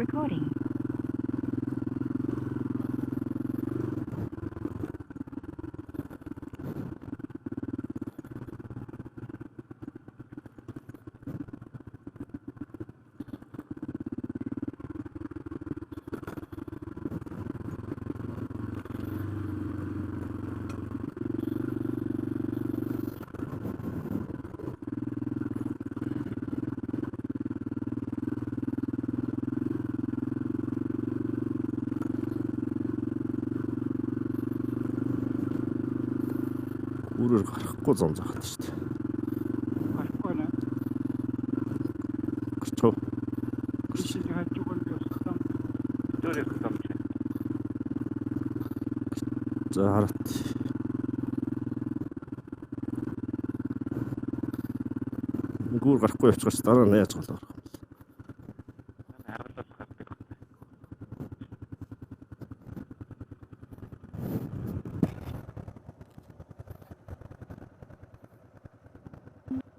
recording. Үрээр гарахгүй зам заахад шүү дээ. Гарахгүй нэ. Гэрчөө. Чи хажуугаар би устсан. Төрөх замч. За хараад. Гүүр гарахгүй явчихсан дараа нь яаж голоо.